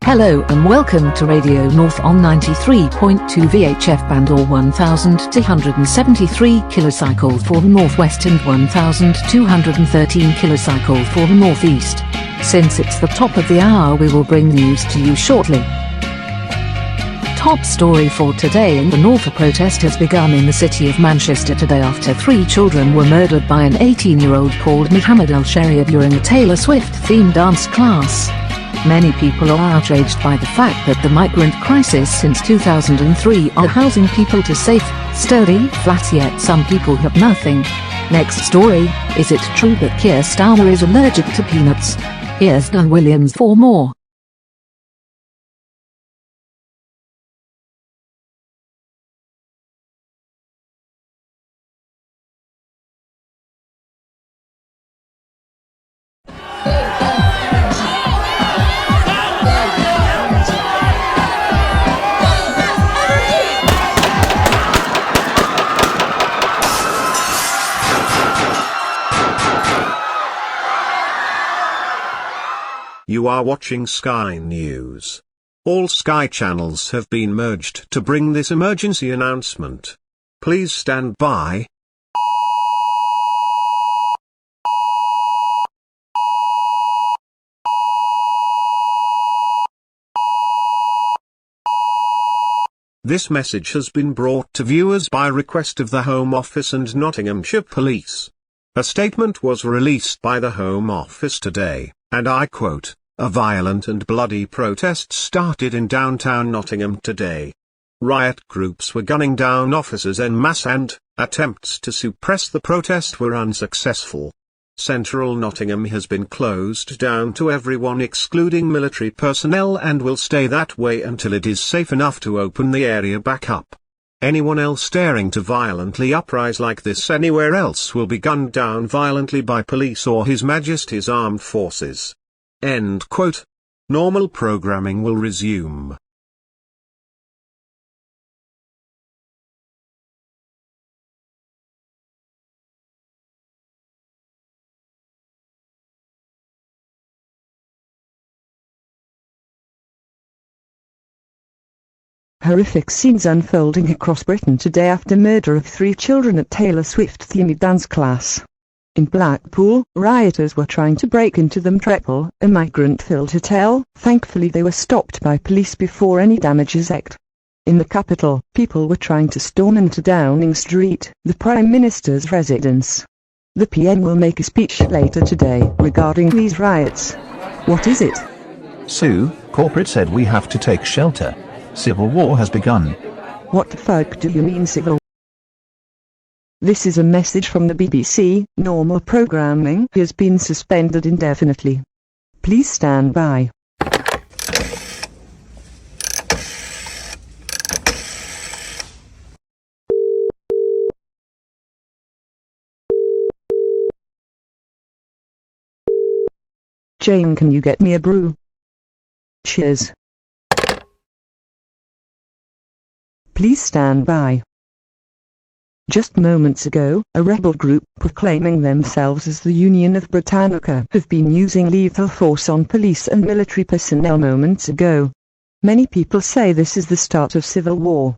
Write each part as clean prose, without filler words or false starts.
Hello and welcome to Radio North on 93.2 VHF band or 1273 kilocycle for the northwest and 1213 kilocycle for the northeast. Since it's the top of the hour, we will bring news to you shortly. Top story for today in the north: a protest has begun in the city of Manchester today after 3 children were murdered by an 18-year-old called Muhammad Al-Sharia during a Taylor Swift-themed dance class. Many people are outraged by the fact that the migrant crisis since 2003 are housing people to safe, sturdy flats, yet some people have nothing. Next story: is it true that Keir Starmer is allergic to peanuts? Here's Don Williams for more. You are watching Sky News. All Sky channels have been merged to bring this emergency announcement. Please stand by. This message has been brought to viewers by request of the Home Office and Nottinghamshire Police. A statement was released by the Home Office today, and I quote, "A violent and bloody protest started in downtown Nottingham today. Riot groups were gunning down officers en masse and attempts to suppress the protest were unsuccessful. Central Nottingham has been closed down to everyone excluding military personnel and will stay that way until it is safe enough to open the area back up. Anyone else daring to violently uprise like this anywhere else will be gunned down violently by police or His Majesty's Armed Forces." End quote. Normal programming will resume. Horrific scenes unfolding across Britain today after murder of 3 children at Taylor Swift-themed dance class. In Blackpool, rioters were trying to break into the Treble, a migrant-filled hotel. Thankfully they were stopped by police before any damages act. In the capital, people were trying to storm into Downing Street, the Prime Minister's residence. The PM will make a speech later today regarding these riots. What is it? Sue, corporate said we have to take shelter. Civil war has begun. What the fuck do you mean civil war? This is a message from the BBC. Normal programming has been suspended indefinitely. Please stand by. Jane, can you get me a brew? Cheers. Please stand by. Just moments ago, a rebel group proclaiming themselves as the Union of Britannica have been using lethal force on police and military personnel moments ago. Many people say this is the start of civil war.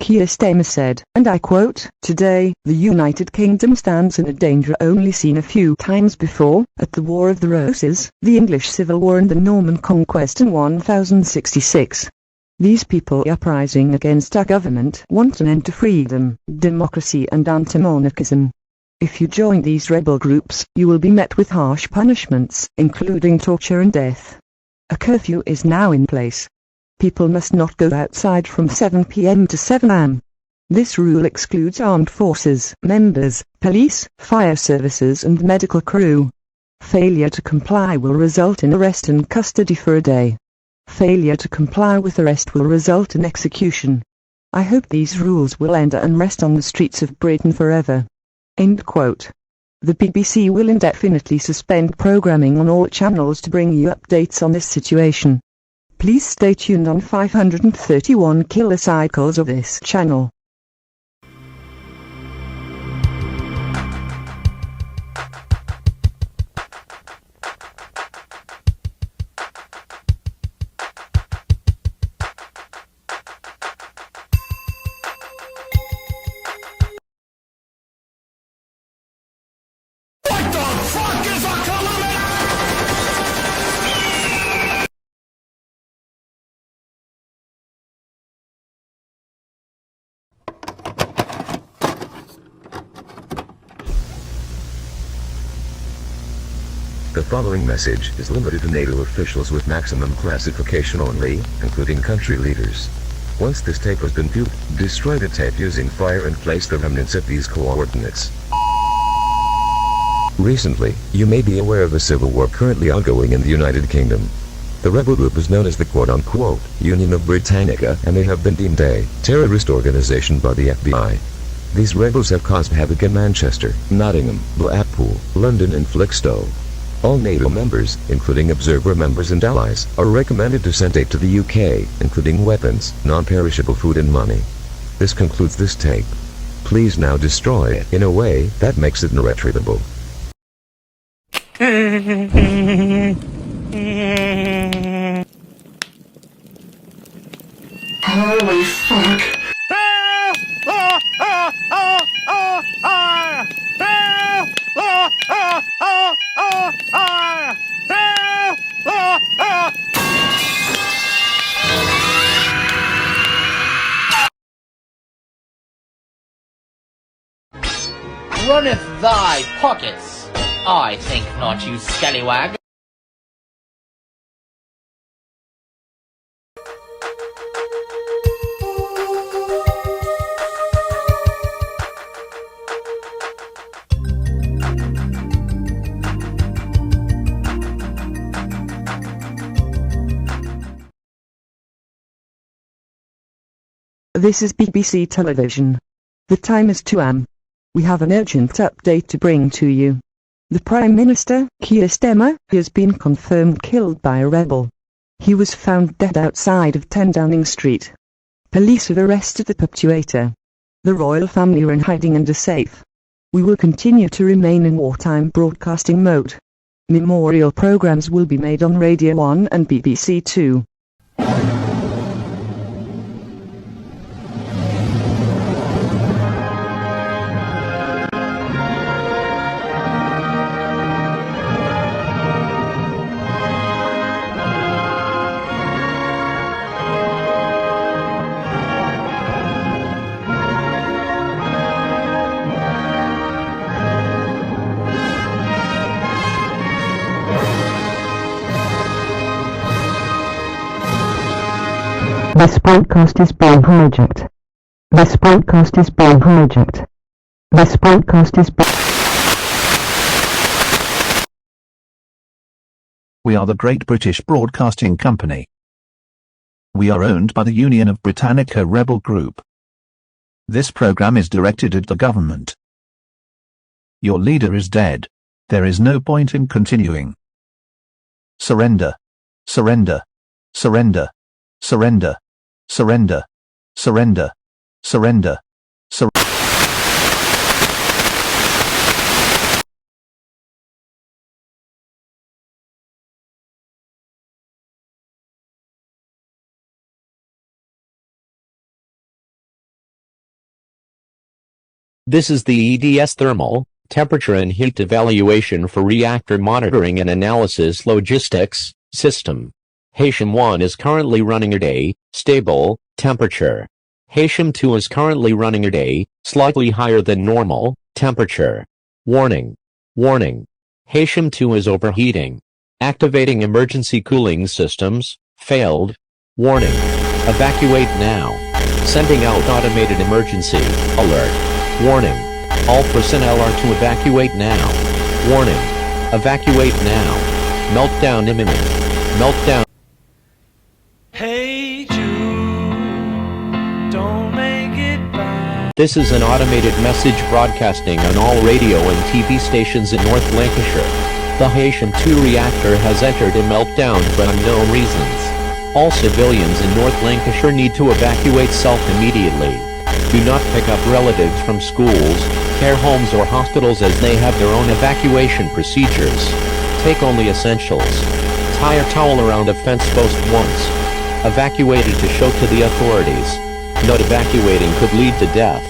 Keir Starmer said, and I quote, "Today, the United Kingdom stands in a danger only seen a few times before, at the War of the Roses, the English Civil War and the Norman Conquest in 1066. These people uprising against our government want an end to freedom, democracy and anti-monarchism. If you join these rebel groups, you will be met with harsh punishments, including torture and death. A curfew is now in place. People must not go outside from 7 p.m. to 7 a.m. This rule excludes armed forces, members, police, fire services and medical crew. Failure to comply will result in arrest and custody for a day. Failure to comply with arrest will result in execution. I hope these rules will end unrest on the streets of Britain forever." End quote. The BBC will indefinitely suspend programming on all channels to bring you updates on this situation. Please stay tuned on 531 kilocycles of this channel. The following message is limited to NATO officials with maximum classification only, including country leaders. Once this tape has been viewed, destroy the tape using fire and place the remnants at these coordinates. Recently, you may be aware of a civil war currently ongoing in the United Kingdom. The rebel group is known as the quote-unquote Union of Britannica, and they have been deemed a terrorist organization by the FBI. These rebels have caused havoc in Manchester, Nottingham, Blackpool, London and Felixstowe. All NATO members, including observer members and allies, are recommended to send aid to the UK, including weapons, non-perishable food and money. This concludes this tape. Please now destroy it in a way that makes it irretrievable. Holy fuck. Runneth thy pockets? I think not, you scallywag. This is BBC Television. The time is 2 am. We have an urgent update to bring to you. The Prime Minister, Keir Starmer, has been confirmed killed by a rebel. He was found dead outside of 10 Downing Street. Police have arrested the perpetrator. The royal family are in hiding and are safe. We will continue to remain in wartime broadcasting mode. Memorial programs will be made on Radio 1 and BBC 2. This broadcast is being hijacked. This broadcast is being hijacked. This broadcast is being... We are the Great British Broadcasting Company. We are owned by the Union of Britannica rebel group. This program is directed at the government. Your leader is dead. There is no point in continuing. Surrender. Surrender. Surrender. Surrender. Surrender. Surrender. Surrender. This is the EDS thermal, temperature and heat evaluation for reactor monitoring and analysis logistics system. HASHM 1 is currently running at a stable temperature. HASHM 2 is currently running at a slightly higher than normal temperature. Warning. Warning. HASHM 2 is overheating. Activating emergency cooling systems. Failed. Warning. Evacuate now. Sending out automated emergency alert. Warning. All personnel are to evacuate now. Warning. Evacuate now. Meltdown imminent. Meltdown. Hey Jude, don't make it bad. This is an automated message broadcasting on all radio and TV stations in North Lancashire. The HASHM 2 reactor has entered a meltdown for unknown reasons. All civilians in North Lancashire need to evacuate immediately. Do not pick up relatives from schools, care homes or hospitals as they have their own evacuation procedures. Take only essentials. Tie a towel around a fence post once. Evacuated to show to the authorities. Not evacuating could lead to death.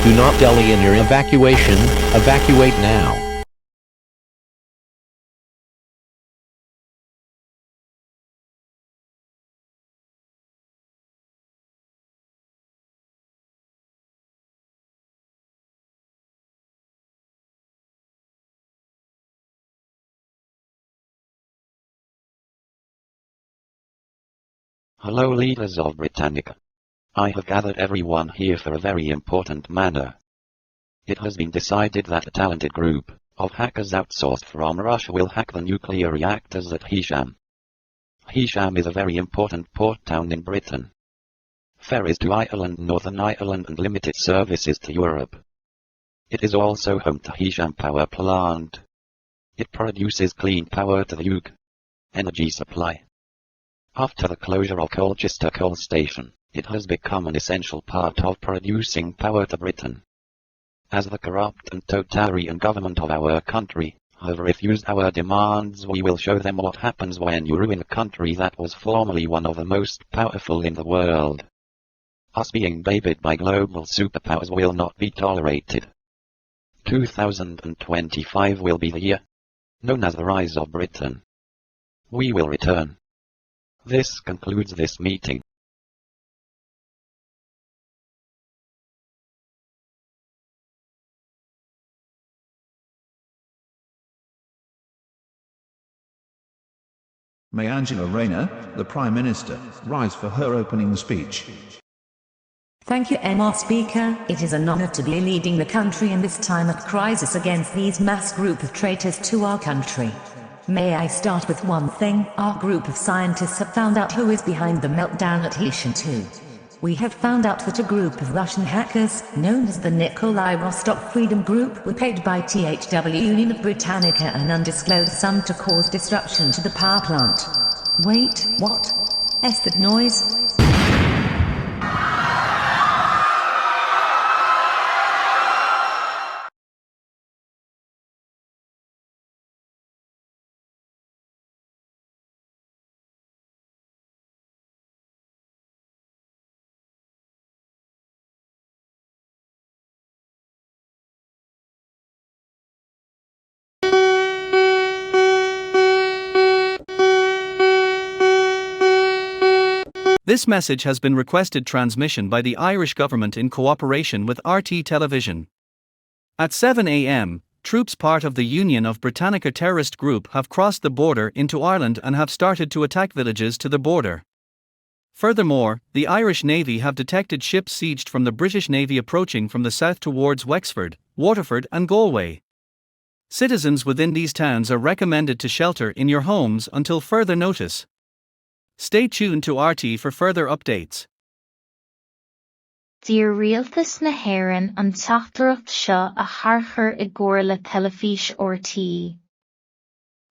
Do not delay in your evacuation. Evacuate now. Hello leaders of Britannica. I have gathered everyone here for a very important matter. It has been decided that a talented group of hackers outsourced from Russia will hack the nuclear reactors at HASHM. HASHM is a very important port town in Britain. Ferries to Ireland, Northern Ireland and limited services to Europe. It is also home to HASHM power plant. It produces clean power to the UK energy supply. After the closure of Colchester coal station, it has become an essential part of producing power to Britain. As the corrupt and totalitarian government of our country have refused our demands, we will show them what happens when you ruin a country that was formerly one of the most powerful in the world. Us being babied by global superpowers will not be tolerated. 2025 will be the year known as the rise of Britain. We will return. This concludes this meeting. May Angela Rayner, the Prime Minister, rise for her opening speech. Thank you, Mr. Speaker. It is an honor to be leading the country in this time of crisis against these mass group of traitors to our country. May I start with one thing? Our group of scientists have found out who is behind the meltdown at HASHM 2. We have found out that a group of Russian hackers, known as the Nikolai Rostov Freedom Group, were paid by THW Union of Britannica an undisclosed sum to cause disruption to the power plant. Wait, what? Is that noise? This message has been requested transmission by the Irish government in cooperation with RT Television. At 7 a.m., troops part of the Union of Britannica terrorist group have crossed the border into Ireland and have started to attack villages to the border. Furthermore, the Irish Navy have detected ships sieged from the British Navy approaching from the south towards Wexford, Waterford and Galway. Citizens within these towns are recommended to shelter in your homes until further notice. Stay tuned to RT for further updates. Dír rialtas na hÉireann an teachtareacht seo a tharchar I gcomhair le teilifís RT.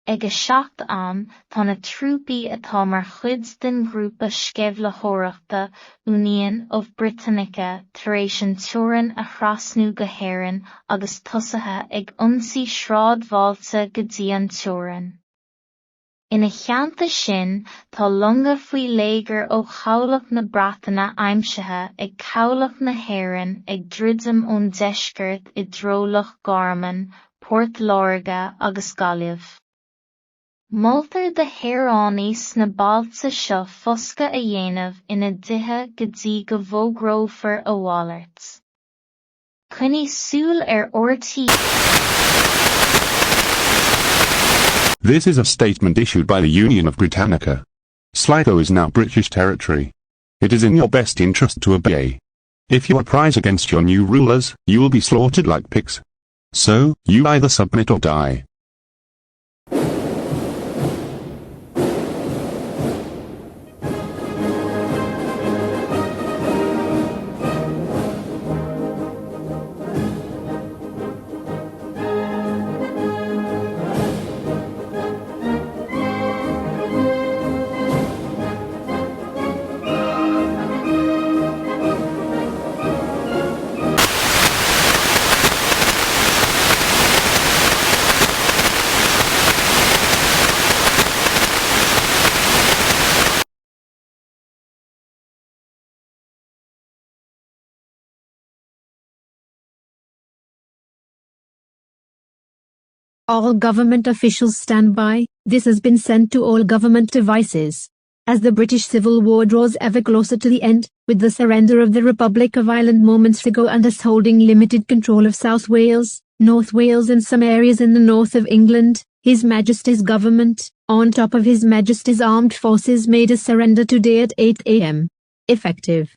Ag a seacht an, tá na trúpaí atá mar chuid den grúpa scéibhleoireachta Union of Britannica tar éis an teorainn a thrasnú go hÉireann agus tosaithe ag ionsaí shráidbháilte go dtí an teorainn. Ina cheanta sin, tá longa faoi léigear ó chabhlach na Breataine aimsithe ag cabhlach na hÉireann ag dridim ón deisceart I drólach Garman, Port Láirge agus Gaillimh. Moltar de hÉireánnaí sna bailte seo fosca a dhéanamh ina dithe go dtí go bhógrófar a bhallairt. Cuinnigh súil ortaí. This is a statement issued by the Union of Britannica. Sligo is now British territory. It is in your best interest to obey. If you uprise against your new rulers, you will be slaughtered like pigs. So, you either submit or die. All government officials stand by. This has been sent to all government devices. As the British Civil War draws ever closer to the end, with the surrender of the Republic of Ireland moments ago and us holding limited control of South Wales, North Wales and some areas in the north of England, His Majesty's government, on top of His Majesty's armed forces, made a surrender today at 8 a.m. Effective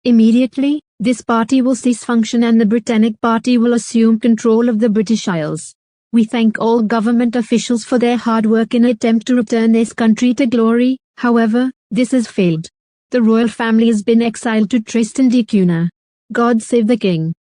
immediately, this party will cease function and the Britannic Party will assume control of the British Isles. We thank all government officials for their hard work in an attempt to return this country to glory. However, this has failed. The royal family has been exiled to Tristan da Cunha. God save the king.